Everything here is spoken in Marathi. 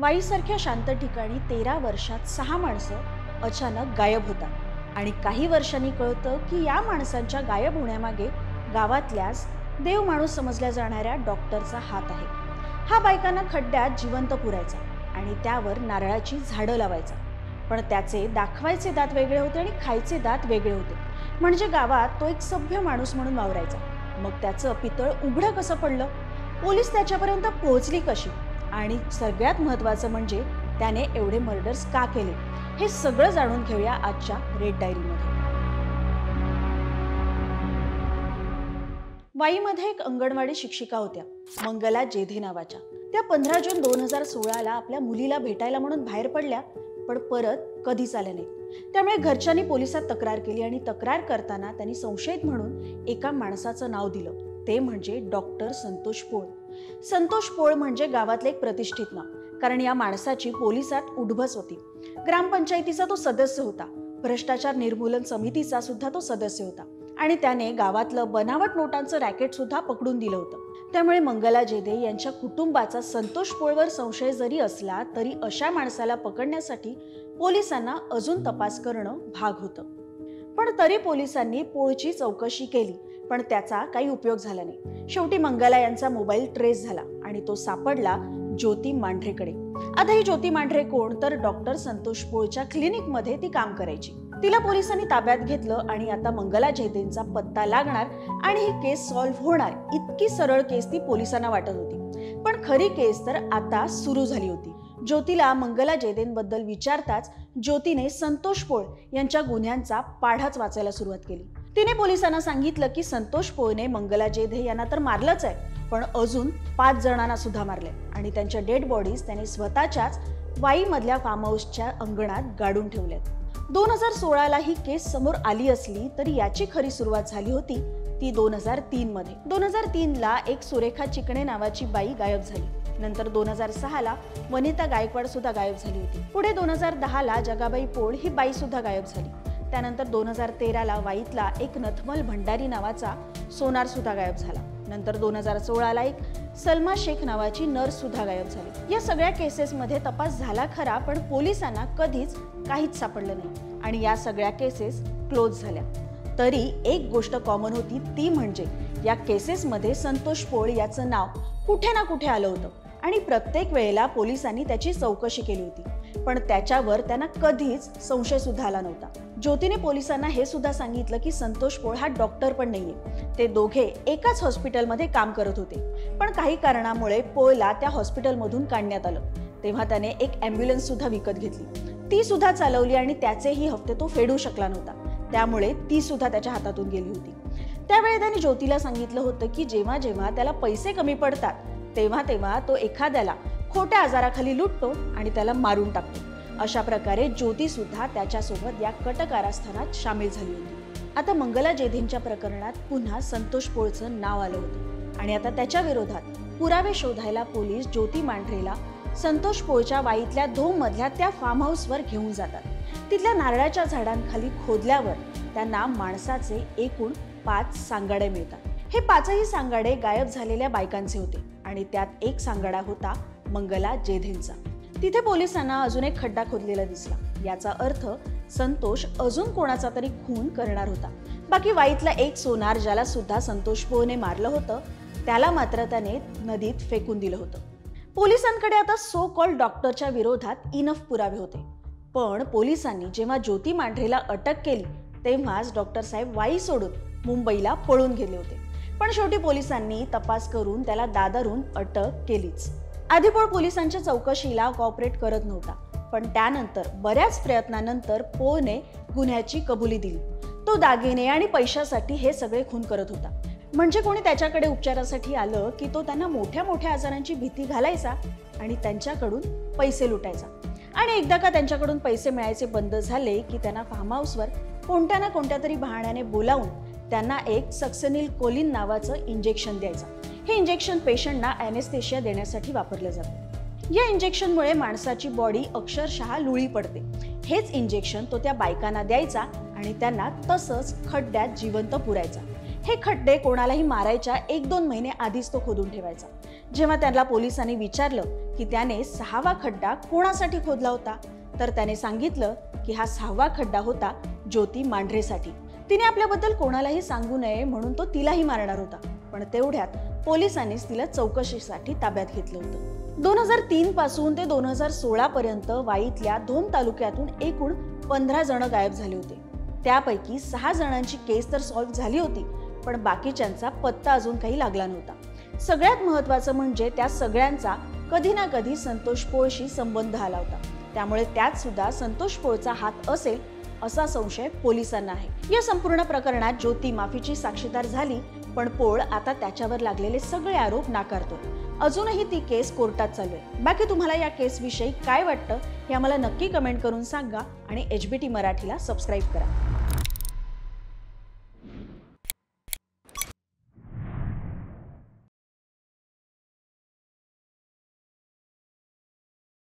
वाईसारख्या शांत ठिकाणी 13 वर्षात 6 माणसं अचानक गायब होतात आणि काही वर्षांनी कळतं की या माणसांच्या गायब होण्यामागे गावातल्याच देव माणूस समजल्या जाणाऱ्या डॉक्टरचा हात आहे। हा बायकांना खड्ड्यात जिवंत पुरायचा आणि त्यावर नारळाची झाडं लावायचा, पण त्याचे दाखवायचे दात वेगळे होते आणि खायचे दात वेगळे होते। म्हणजे गावात तो एक सभ्य माणूस म्हणून वावरायचा। मग त्याचं पितळ उघडं कसं पडलं, पोलीस त्याच्यापर्यंत पोहोचली कशी, आणि सगळ्यात महत्त्वाचं म्हणजे त्याने एवढे मर्डर्स का केले, हे सगळं जाणून घेऊया आजच्या रेड डायरीमध्ये। वाईमध्ये एक अंगणवाडी शिक्षिका होत्या, मंगला जेधे नावाच्या। त्या 15 जून 2016ला आपल्या मुलीला भेटायला म्हणून बाहेर पडल्या, पण परत कधीच आल्या नाहीत। त्यामुळे घरच्यांनी पोलिसात तक्रार केली आणि तक्रार करताना त्यांनी संशयित म्हणून एका माणसाचं नाव दिलं, ते म्हणजे डॉक्टर संतोष पोळ। संतोष पोळ म्हणजे गावातले एक प्रतिष्ठित नाव, कारण या माणसाची पोलिसात उठबस होती। ग्रामपंचायतीचा तो सदस्य होता, भ्रष्टाचार निर्मूलन समितीचा सुद्धा तो सदस्य होता आणि त्याने गावातलं बनावट नोटांचं रॅकेट सुद्धा पकडून दिलं होतं। त्यामुळे मंगला जेधे यांच्या कुटुंबाचा संतोष पोळवर संशय जरी असला तरी अशा माणसाला पकडण्यासाठी पोलिसांना अजून तपास करणं भाग होतं। पण तरी पोलिसांनी पोळची चौकशी केली, पण त्याचा काही उपयोग झाला नाही। शेवटी मंगला यांचा मोबाईल ट्रेस झाला आणि तो सापडला ज्योती मांढरेकडे। आता ही ज्योती मांढरे कोण, तर डॉक्टर संतोष पोळच्या क्लिनिकमध्ये ती काम करायची। तिला पोलिसांनी ताब्यात घेतलं आणि आता मंगला जेधेंचा पत्ता लागणार आणि ही केस सॉल्व्ह होणार, इतकी सरळ केस ती पोलिसांना वाटत होती। पण खरी केस तर आता सुरू झाली होती। ज्योतीला मंगला जेधेंबद्दल विचारताच ज्योतीने संतोष पोळ यांच्या गुन्ह्यांचा पाढाच वाचायला सुरुवात केली। तिने पोलिसांना सांगितलं की संतोष पोळने मंगला जेधे यांना तर मारलंच आहे, पण अजून 5 जणांना सुद्धा मारले आणि त्यांच्या डेड बॉडीज त्याने स्वतःच्याच वाईमधल्या फार्म हाऊसच्या अंगणात गाडून ठेवल्यात। 2016ला ही केस समोर आली असली तरी याची खरी सुरुवात झाली होती ती 2003 मध्ये। 2003ला एक सुरेखा चिकणे नावाची बाई गायब झाली। नंतर 2006ला वनिता गायकवाड सुद्धा गायब झाली होती। पुढे 2010ला जगाबाई पोळ ही बाई सुद्धा गायब झाली। त्यानंतर 2013ला वाईतला एक नथमल भंडारी नावाचा सोनार सुद्धा गायब झाला। नंतर 2016ला एक सलमा शेख नावाची नर्स सुद्धा गायब झाली। या सगळ्या केसेसमध्ये तपास झाला खरा, पण पोलिसांना कधीच काहीच सापडलं नाही आणि या सगळ्या केसेस क्लोज झाल्या। तरी एक गोष्ट कॉमन होती, ती म्हणजे या केसेसमध्ये संतोष पोळ याचं नाव कुठे ना कुठे आलं होतं आणि प्रत्येक वेळेला पोलिसांनी त्याची चौकशी केली होती, पण त्याच्यावर त्यांना कधीच संशय सुद्धा आला नव्हता। ज्योतीने पोलिसांना हे सुद्धा सांगितलं की संतोष पोळ हा डॉक्टर पण नाहीये, ते दोघे एकाच हॉस्पिटलमध्ये काम करत होते। पण काही कारणामुळे पोळला त्या हॉस्पिटलमधून काढण्यात आलं। तेव्हा त्याने एक ॲम्ब्युलन्स सुद्धा विकत घेतली, ती सुद्धा चालवली आणि त्याचेही हप्ते तो फेडू शकला नव्हता, त्यामुळे ती सुद्धा त्याच्या हातातून गेली होती। त्यावेळी त्याने ज्योतीला सांगितलं होतं की जेव्हा जेव्हा त्याला पैसे कमी पडतात तेव्हा तेव्हा तो एखाद्याला खोट्या आजाराखाली लुटतो आणि त्याला मारून टाकतो। अशा प्रकारे ज्योती सुद्धा त्याच्यासोबत या कट कारस्थानात सामील झाली होती। आता मंगला जेधेंच्या प्रकरणात पुन्हा संतोष पोळचं नाव आलं होतं आणि आता त्याच्या विरोधात पुरावे शोधायला पोलीस ज्योती मांढरेला संतोष पोळच्या वाईतल्या धोम मधल्या त्या फार्म हाऊसवर घेऊन जातात। तिथल्या नारळाच्या झाडांखाली खोदल्यावर त्यांना माणसाचे एकूण 5 सांगाडे मिळतात। हे 5ही सांगाडे गायब झालेल्या बायकांचे होते आणि त्यात एक सांगाडा होता मंगला जेधेंचा। तिथे पोलिसांना अजून एक खड्डा खोदलेला दिसला, याचा अर्थ संतोष अजून कोणाचा तरी खून करणार होता। बाकी वाईतला एक सोनार, ज्याला सुद्धा संतोष पोळने मारलं होतं, त्याला मात्र त्याने नदीत फेकून दिलं होतं। पोलिसांकडे आता सो कॉल्ड डॉक्टरच्या विरोधात इनफ पुरावे होते, पण पोलिसांनी जेव्हा ज्योती मांढरेला अटक केली तेव्हाच डॉक्टर साहेब वाई सोडून मुंबईला पळून गेले होते। पण शेवटी पोलिसांनी तपास करून त्याला दादरून अटक केलीच। आधी पोळ पोलिसांच्या चौकशीला कॉपरेट करत नव्हता, पण त्यानंतर बऱ्याच प्रयत्नानंतर पोळने गुन्ह्याची कबुली दिली। तो दागिने आणि पैशासाठी हे सगळे खून करत होता। म्हणजे कोणी त्याच्याकडे उपचारासाठी आलं की तो त्यांना मोठ्या मोठ्या आजारांची भीती घालायचा आणि त्यांच्याकडून पैसे लुटायचा। आणि एकदा का त्यांच्याकडून पैसे मिळायचे बंद झाले की त्यांना फार्म हाऊसवर कोणत्या ना कोणत्या तरी बहाण्याने बोलावून त्यांना एक सक्सेनिल कोलिन नावाचं इंजेक्शन द्यायचं। हे इंजेक्शन पेशंटना ॲनेस्थेशिया देण्यासाठी वापरलं जातं। या इंजेक्शनमुळे माणसाची बॉडी अक्षरशः लुळी पडते। हेच इंजेक्शन तो त्या बायकांना द्यायचा आणि त्यांना तसंच खड्ड्यात जिवंत पुरायचा। हे खड्डे कोणालाही मारायच्या 1-2 महिने आधीच तो खोदून ठेवायचा। जेव्हा त्याला पोलिसांनी विचारलं की त्याने 6वा खड्डा कोणासाठी खोदला होता, तर त्याने सांगितलं की हा 6वा खड्डा होता ज्योती मांढरेसाठी. तिने आपल्याबद्दल कोणालाही सांगू नये म्हणून तो तिलाही मारणार होता. पण तेवढ्यात पोलिसांनीच तिला चौकशीसाठी ताब्यात घेतलं होतं. 2003 पासून ते 2016 पर्यंत वाईतल्या धोम तालुक्यातून एकूण 15 जण गायब झाले होते. त्यापैकी 6 जणांची केस तर सॉल्व्ह झाली होती, पण बाकीच्यांचा पत्ता अजून काही लागला नव्हता. सगळ्यात महत्त्वाचं म्हणजे त्या सगळ्यांचा कधी ना कधी संतोष पोळशी संबंध आला होता. त्यामुळे त्यात सुद्धा संतोष पोळचा हात असेल असा संशय पोलिसांना आहे. या संपूर्ण प्रकरणात ज्योती माफीची साक्षीदार झाली, पण पोळ आता त्याच्यावर लागलेले सगळे आरोप नाकारतो. अजूनही ती केस कोर्टात चालू आहे. बाकी तुम्हाला या केस विषयी काय वाटतं हे आम्हाला नक्की कमेंट करून सांगा आणि HBT मराठीला सबस्क्राईब करा.